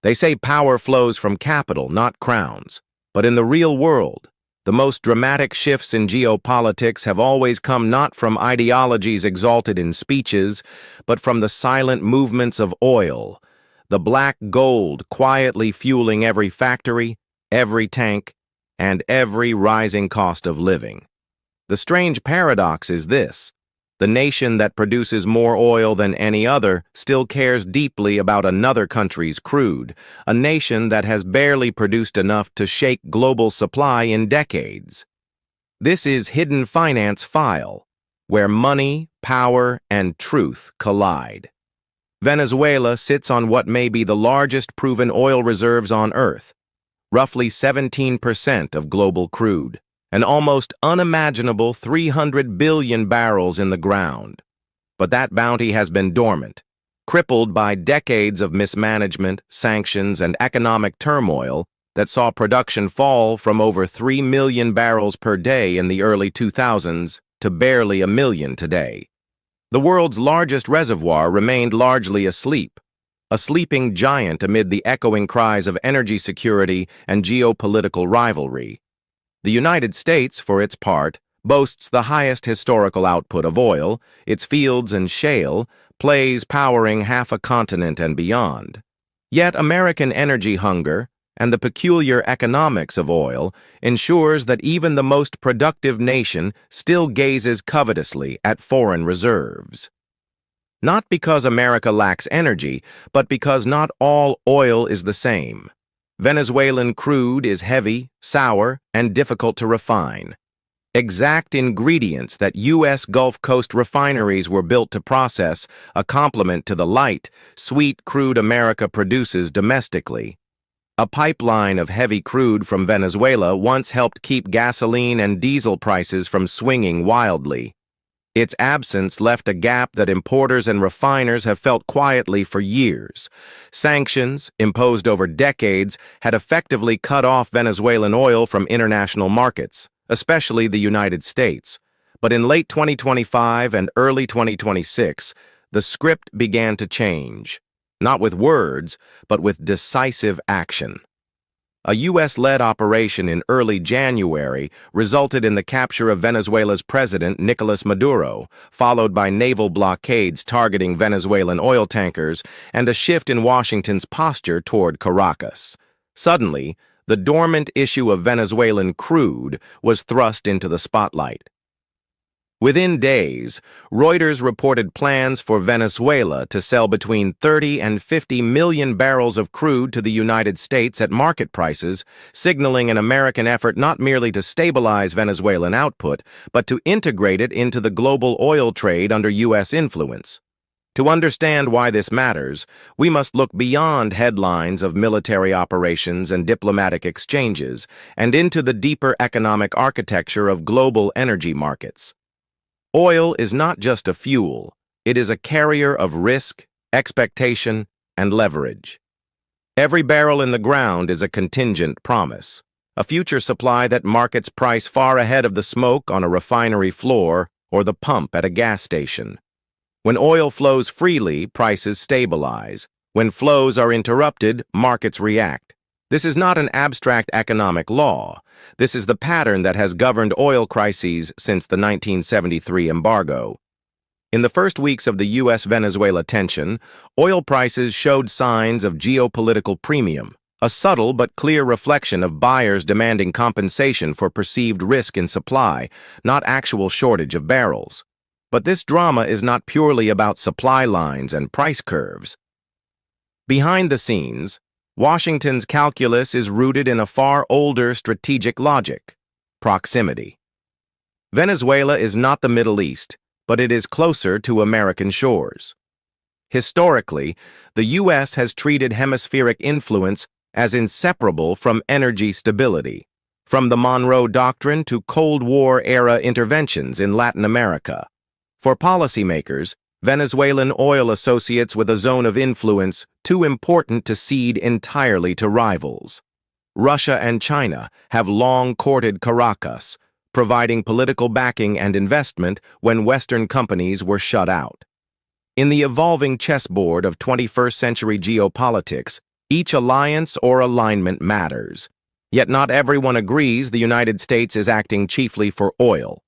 They say power flows from capital, not crowns. But in the real world, the most dramatic shifts in geopolitics have always come not from ideologies exalted in speeches, but from the silent movements of oil, the black gold quietly fueling every factory, every tank, and every rising cost of living. The strange paradox is this: the nation that produces more oil than any other still cares deeply about another country's crude, a nation that has barely produced enough to shake global supply in decades. This is hidden finance file, where money, power, and truth collide. Venezuela sits on what may be the largest proven oil reserves on Earth, roughly 17% of global crude. An almost unimaginable 300 billion barrels in the ground. But that bounty has been dormant, crippled by decades of mismanagement, sanctions, and economic turmoil that saw production fall from over 3 million barrels per day in the early 2000s to barely a million today. The world's largest reservoir remained largely asleep, a sleeping giant amid the echoing cries of energy security and geopolitical rivalry. The United States, for its part, boasts the highest historical output of oil, its fields and shale, plays powering half a continent and beyond. Yet American energy hunger and the peculiar economics of oil ensures that even the most productive nation still gazes covetously at foreign reserves. Not because America lacks energy, but because not all oil is the same. Venezuelan crude is heavy, sour, and difficult to refine. Exact ingredients that U.S. Gulf Coast refineries were built to process, a complement to the light, sweet crude America produces domestically. A pipeline of heavy crude from Venezuela once helped keep gasoline and diesel prices from swinging wildly. Its absence left a gap that importers and refiners have felt quietly for years. Sanctions, imposed over decades, had effectively cut off Venezuelan oil from international markets, especially the United States. But in late 2025 and early 2026, the script began to change, not with words, but with decisive action. A U.S.-led operation in early January resulted in the capture of Venezuela's president, Nicolas Maduro, followed by naval blockades targeting Venezuelan oil tankers and a shift in Washington's posture toward Caracas. Suddenly, the dormant issue of Venezuelan crude was thrust into the spotlight. Within days, Reuters reported plans for Venezuela to sell between 30 and 50 million barrels of crude to the United States at market prices, signaling an American effort not merely to stabilize Venezuelan output, but to integrate it into the global oil trade under U.S. influence. To understand why this matters, we must look beyond headlines of military operations and diplomatic exchanges and into the deeper economic architecture of global energy markets. Oil is not just a fuel, it is a carrier of risk, expectation, and leverage. Every barrel in the ground is a contingent promise, a future supply that markets price far ahead of the smoke on a refinery floor or the pump at a gas station. When oil flows freely, prices stabilize. When flows are interrupted, markets react. This is not an abstract economic law. This is the pattern that has governed oil crises since the 1973 embargo. In the first weeks of the U.S.-Venezuela tension, oil prices showed signs of geopolitical premium, a subtle but clear reflection of buyers demanding compensation for perceived risk in supply, not actual shortage of barrels. But this drama is not purely about supply lines and price curves. Behind the scenes, Washington's calculus is rooted in a far older strategic logic: proximity. Venezuela is not the Middle East, but it is closer to American shores. Historically, the U.S. has treated hemispheric influence as inseparable from energy stability, from the Monroe Doctrine to Cold War-era interventions in Latin America. For policymakers, Venezuelan oil associates with a zone of influence too important to cede entirely to rivals. Russia and China have long courted Caracas, providing political backing and investment when Western companies were shut out. In the evolving chessboard of 21st-century geopolitics, Each alliance or alignment matters. Yet not everyone agrees the United States is acting chiefly for oil.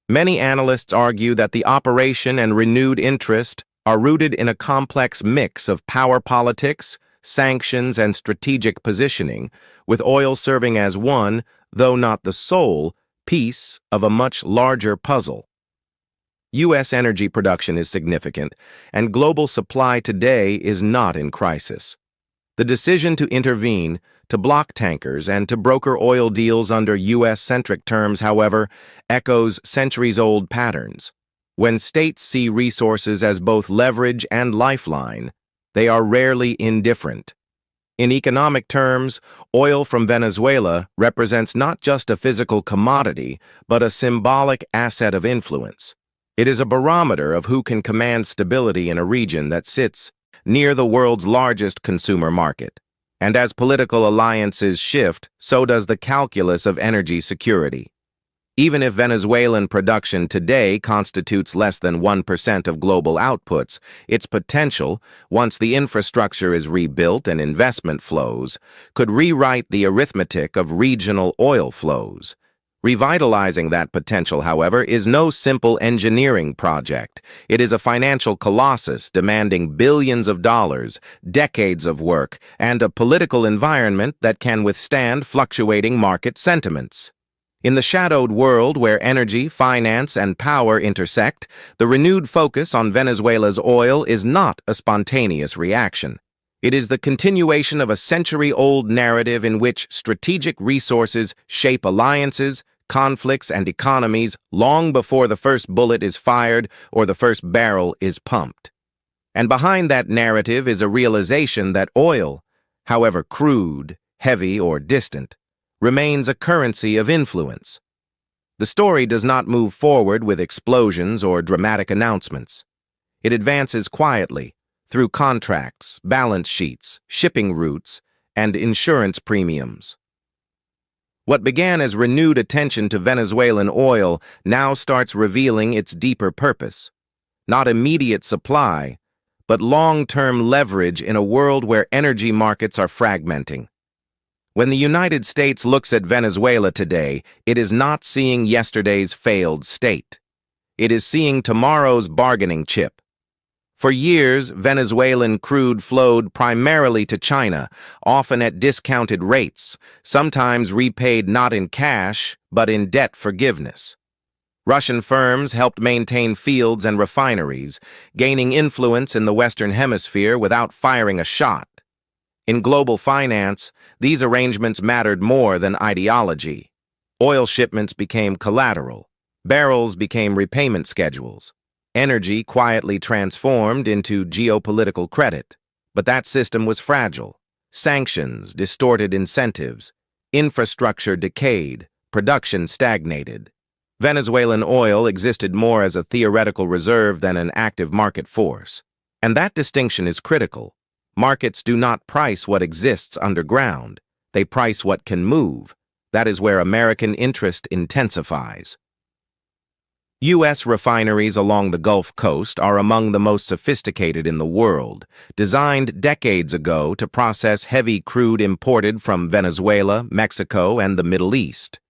Many analysts argue that the operation and renewed interest are rooted in a complex mix of power politics, sanctions, and strategic positioning, with oil serving as one, though not the sole, piece of a much larger puzzle. U.S. energy production is significant, and global supply today is not in crisis. The decision to intervene, to block tankers, and to broker oil deals under U.S.-centric terms, however, echoes centuries-old patterns. When states see resources as both leverage and lifeline, they are rarely indifferent. In economic terms, oil from Venezuela represents not just a physical commodity, but a symbolic asset of influence. It is a barometer of who can command stability in a region that sits near the world's largest consumer market. And as political alliances shift, so does the calculus of energy security. Even if Venezuelan production today constitutes less than 1% of global outputs, its potential, once the infrastructure is rebuilt and investment flows, could rewrite the arithmetic of regional oil flows. Revitalizing that potential, however, is no simple engineering project. It is a financial colossus demanding billions of dollars, decades of work, and a political environment that can withstand fluctuating market sentiments. In the shadowed world where energy, finance, and power intersect, the renewed focus on Venezuela's oil is not a spontaneous reaction. It is the continuation of a century-old narrative in which strategic resources shape alliances, conflicts, and economies long before the first bullet is fired or the first barrel is pumped. And behind that narrative is a realization that oil, however crude, heavy, or distant, remains a currency of influence. The story does not move forward with explosions or dramatic announcements. It advances quietly, through contracts, balance sheets, shipping routes, and insurance premiums. What began as renewed attention to Venezuelan oil now starts revealing its deeper purpose. Not immediate supply, but long-term leverage in a world where energy markets are fragmenting. When the United States looks at Venezuela today, it is not seeing yesterday's failed state. It is seeing tomorrow's bargaining chip. For years, Venezuelan crude flowed primarily to China, often at discounted rates, sometimes repaid not in cash, but in debt forgiveness. Russian firms helped maintain fields and refineries, gaining influence in the Western Hemisphere without firing a shot. In global finance, these arrangements mattered more than ideology. Oil shipments became collateral. Barrels became repayment schedules. Energy quietly transformed into geopolitical credit. But that system was fragile. Sanctions distorted incentives. Infrastructure decayed. Production stagnated. Venezuelan oil existed more as a theoretical reserve than an active market force. And that distinction is critical. Markets do not price what exists underground. They price what can move. That is where American interest intensifies. U.S. refineries along the Gulf Coast are among the most sophisticated in the world, designed decades ago to process heavy crude imported from Venezuela, Mexico, and the Middle East.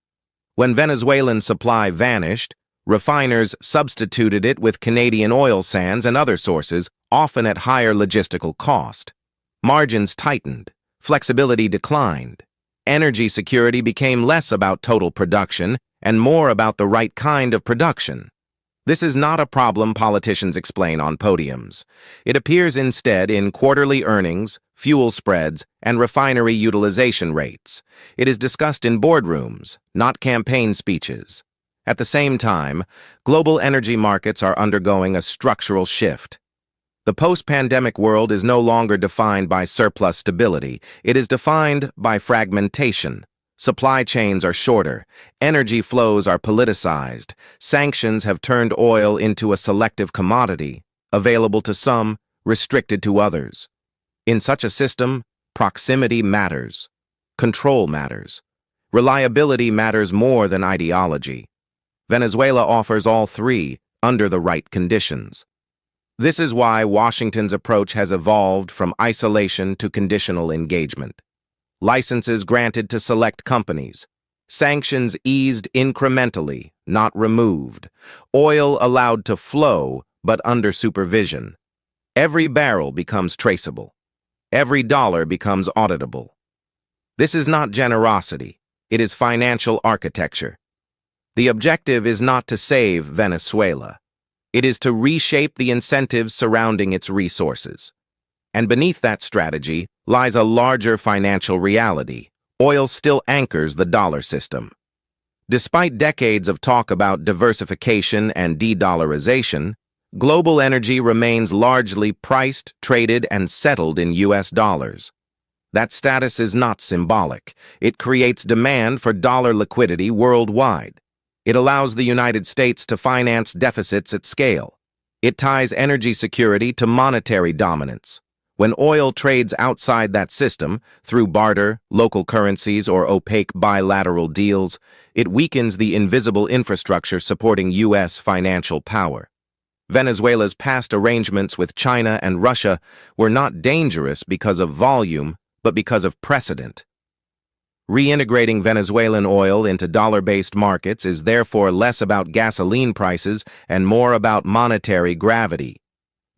When Venezuelan supply vanished, refiners substituted it with Canadian oil sands and other sources, often at higher logistical cost. Margins tightened, flexibility declined. Energy security became less about total production and more about the right kind of production. This is not a problem politicians explain on podiums. It appears instead in quarterly earnings, fuel spreads, and refinery utilization rates. It is discussed in boardrooms, not campaign speeches. At the same time, global energy markets are undergoing a structural shift. The post-pandemic world is no longer defined by surplus stability. It is defined by fragmentation. Supply chains are shorter. Energy flows are politicized. Sanctions have turned oil into a selective commodity, available to some, restricted to others. In such a system, proximity matters. Control matters. Reliability matters more than ideology. Venezuela offers all three under the right conditions. This is why Washington's approach has evolved from isolation to conditional engagement. Licenses granted to select companies. Sanctions eased incrementally, not removed. Oil allowed to flow, but under supervision. Every barrel becomes traceable. Every dollar becomes auditable. This is not generosity. It is financial architecture. The objective is not to save Venezuela. It is to reshape the incentives surrounding its resources. And beneath that strategy lies a larger financial reality. Oil still anchors the dollar system. Despite decades of talk about diversification and de-dollarization, global energy remains largely priced, traded, and settled in U.S. dollars. That status is not symbolic. It creates demand for dollar liquidity worldwide. It allows the United States to finance deficits at scale. It ties energy security to monetary dominance. When oil trades outside that system, through barter, local currencies, or opaque bilateral deals, it weakens the invisible infrastructure supporting U.S. financial power. Venezuela's past arrangements with China and Russia were not dangerous because of volume, but because of precedent. Reintegrating Venezuelan oil into dollar-based markets is therefore less about gasoline prices and more about monetary gravity.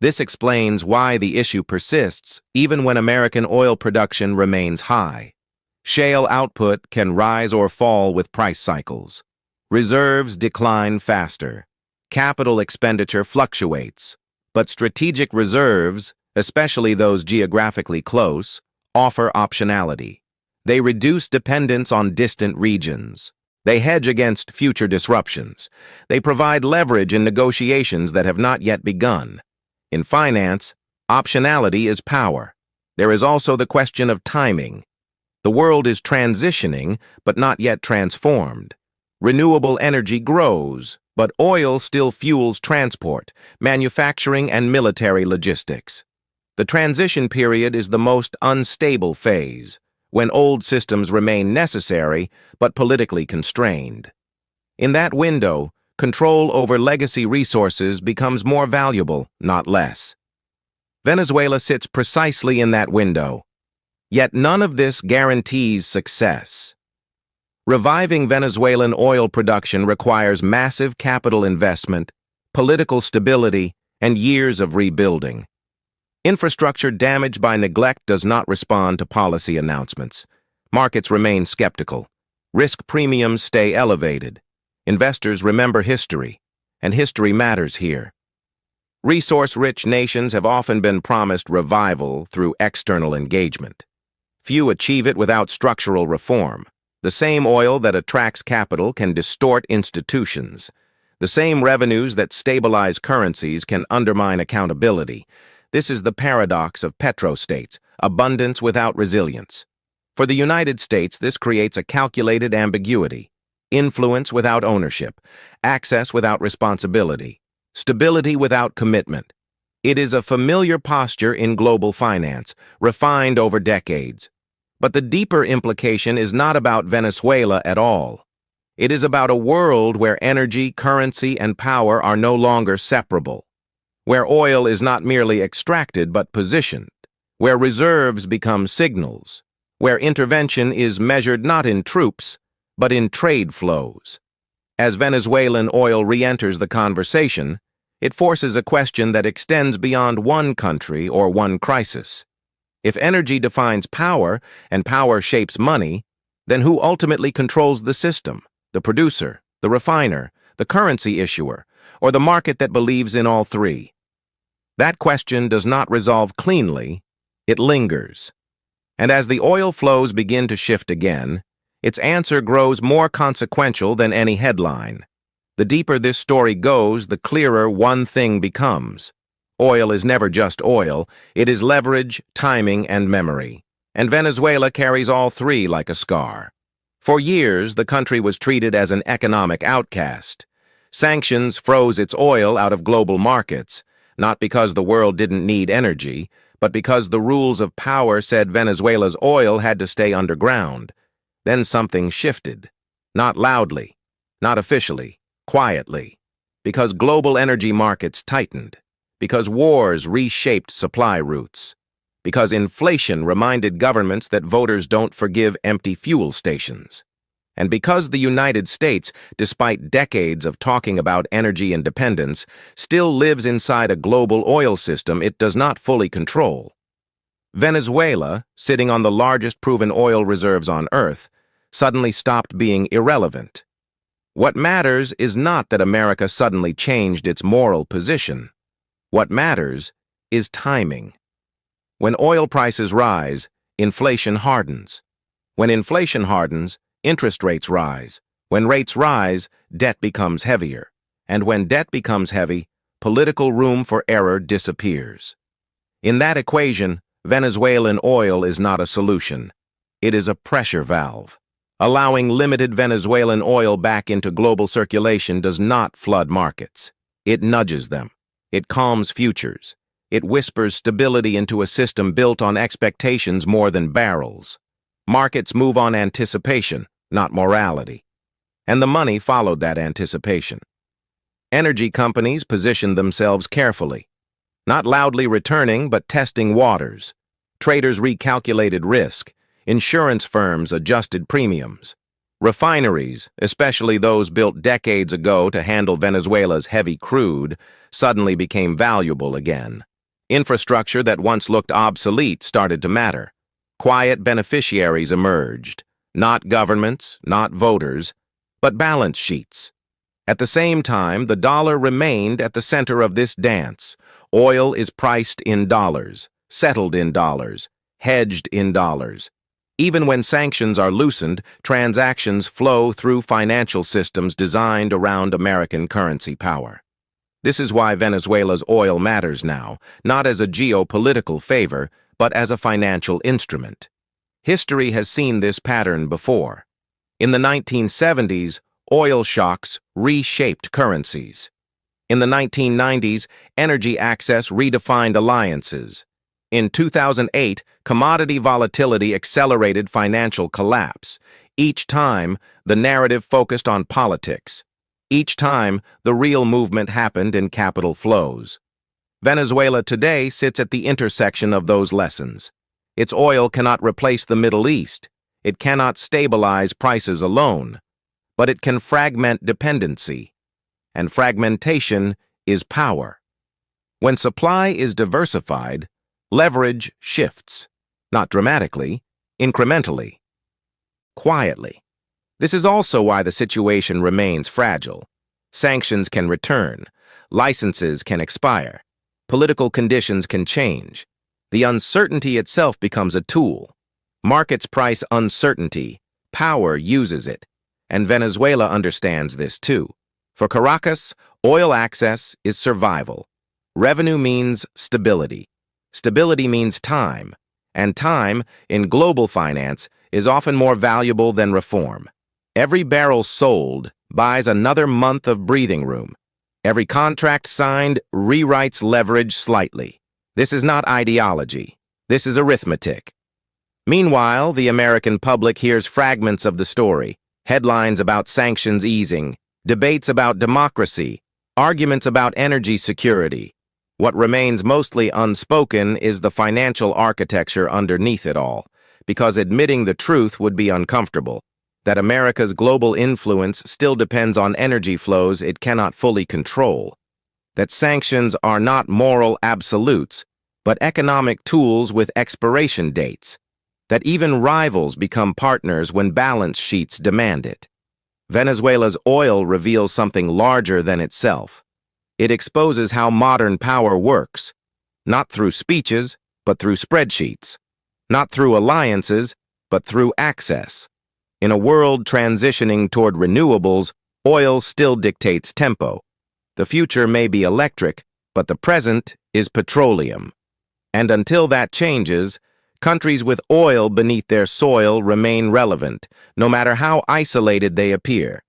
This explains why the issue persists even when American oil production remains high. Shale output can rise or fall with price cycles. Reserves decline faster. Capital expenditure fluctuates. But strategic reserves, especially those geographically close, offer optionality. They reduce dependence on distant regions. They hedge against future disruptions. They provide leverage in negotiations that have not yet begun. In finance, optionality is power. There is also the question of timing. The world is transitioning, but not yet transformed. Renewable energy grows, but oil still fuels transport, manufacturing, and military logistics. The transition period is the most unstable phase, when old systems remain necessary but politically constrained. In that window, control over legacy resources becomes more valuable, not less. Venezuela sits precisely in that window. Yet none of this guarantees success. Reviving Venezuelan oil production requires massive capital investment, political stability, and years of rebuilding. Infrastructure damaged by neglect does not respond to policy announcements. Markets remain skeptical. Risk premiums stay elevated. Investors remember history, and history matters here. Resource-rich nations have often been promised revival through external engagement. Few achieve it without structural reform. The same oil that attracts capital can distort institutions. The same revenues that stabilize currencies can undermine accountability. This is the paradox of petrostates, abundance without resilience. For the United States, this creates a calculated ambiguity: influence without ownership, access without responsibility, stability without commitment. It is a familiar posture in global finance, refined over decades. But the deeper implication is not about Venezuela at all. It is about a world where energy, currency, and power are no longer separable, where oil is not merely extracted but positioned, where reserves become signals, where intervention is measured not in troops, but in trade flows. As Venezuelan oil re-enters the conversation, it forces a question that extends beyond one country or one crisis. If energy defines power and power shapes money, then who ultimately controls the system? The producer, the refiner, the currency issuer, or the market that believes in all three? That question does not resolve cleanly, it lingers. And as the oil flows begin to shift again, its answer grows more consequential than any headline. The deeper this story goes, the clearer one thing becomes. Oil is never just oil, it is leverage, timing, and memory. And Venezuela carries all three like a scar. For years, the country was treated as an economic outcast. Sanctions froze its oil out of global markets, not because the world didn't need energy, but because the rules of power said Venezuela's oil had to stay underground. Then something shifted. Not loudly, not officially, quietly. Because global energy markets tightened. because wars reshaped supply routes, because inflation reminded governments that voters don't forgive empty fuel stations, and because the United States, despite decades of talking about energy independence, still lives inside a global oil system it does not fully control. Venezuela, sitting on the largest proven oil reserves on Earth, suddenly stopped being irrelevant. What matters is not that America suddenly changed its moral position. What matters is timing. When oil prices rise, inflation hardens. When inflation hardens, interest rates rise. When rates rise, debt becomes heavier. And when debt becomes heavy, political room for error disappears. In that equation, Venezuelan oil is not a solution. It is a pressure valve. Allowing limited Venezuelan oil back into global circulation does not flood markets. It nudges them. It calms futures. It whispers stability into a system built on expectations more than barrels. Markets move on anticipation, not morality. And the money followed that anticipation. Energy companies positioned themselves carefully, not loudly returning but testing waters. Traders recalculated risk. Insurance firms adjusted premiums. Refineries, especially those built decades ago to handle Venezuela's heavy crude, suddenly became valuable again. Infrastructure that once looked obsolete started to matter. Quiet beneficiaries emerged. Not governments, not voters, but balance sheets. At the same time, the dollar remained at the center of this dance. Oil is priced in dollars, settled in dollars, hedged in dollars. Even when sanctions are loosened, transactions flow through financial systems designed around American currency power. This is why Venezuela's oil matters now, not as a geopolitical favor, but as a financial instrument. History has seen this pattern before. In the 1970s, oil shocks reshaped currencies. In the 1990s, energy access redefined alliances. In 2008, commodity volatility accelerated financial collapse. Each time, the narrative focused on politics. Each time, the real movement happened in capital flows. Venezuela today sits at the intersection of those lessons. Its oil cannot replace the Middle East. It cannot stabilize prices alone. But it can fragment dependency. And fragmentation is power. When supply is diversified, leverage shifts, not dramatically, incrementally, quietly. This is also why the situation remains fragile. Sanctions can return, licenses can expire, political conditions can change. The uncertainty itself becomes a tool. Markets price uncertainty, power uses it, and Venezuela understands this too. For Caracas, oil access is survival. Revenue means stability. Stability means time, and time, in global finance, is often more valuable than reform. Every barrel sold buys another month of breathing room. Every contract signed rewrites leverage slightly. This is not ideology. This is arithmetic. Meanwhile, the American public hears fragments of the story, headlines about sanctions easing, debates about democracy, arguments about energy security. What remains mostly unspoken is the financial architecture underneath it all, because admitting the truth would be uncomfortable, that America's global influence still depends on energy flows it cannot fully control, that sanctions are not moral absolutes, but economic tools with expiration dates, that even rivals become partners when balance sheets demand it. Venezuela's oil reveals something larger than itself. It exposes how modern power works, not through speeches, but through spreadsheets, not through alliances, but through access. In a world transitioning toward renewables, oil still dictates tempo. The future may be electric, but the present is petroleum. And until that changes, countries with oil beneath their soil remain relevant, no matter how isolated they appear.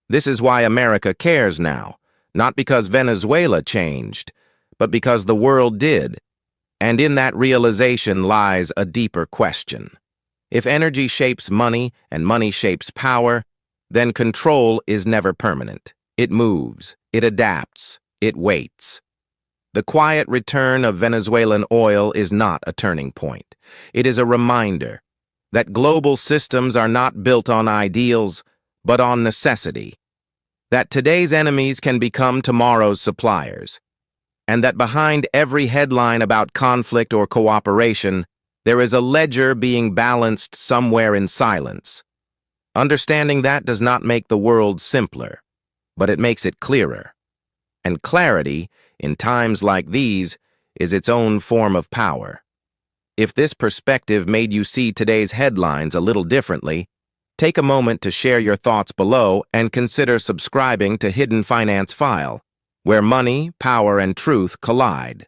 This is why America cares now. Not because Venezuela changed, but because the world did. And in that realization lies a deeper question. If energy shapes money and money shapes power, then control is never permanent. It moves, it adapts, it waits. The quiet return of Venezuelan oil is not a turning point. It is a reminder that global systems are not built on ideals, but on necessity. That today's enemies can become tomorrow's suppliers. And that behind every headline about conflict or cooperation, there is a ledger being balanced somewhere in silence. Understanding that does not make the world simpler, but it makes it clearer. And clarity, in times like these, is its own form of power. If this perspective made you see today's headlines a little differently, take a moment to share your thoughts below and consider subscribing to Hidden Finance File, where money, power, and truth collide.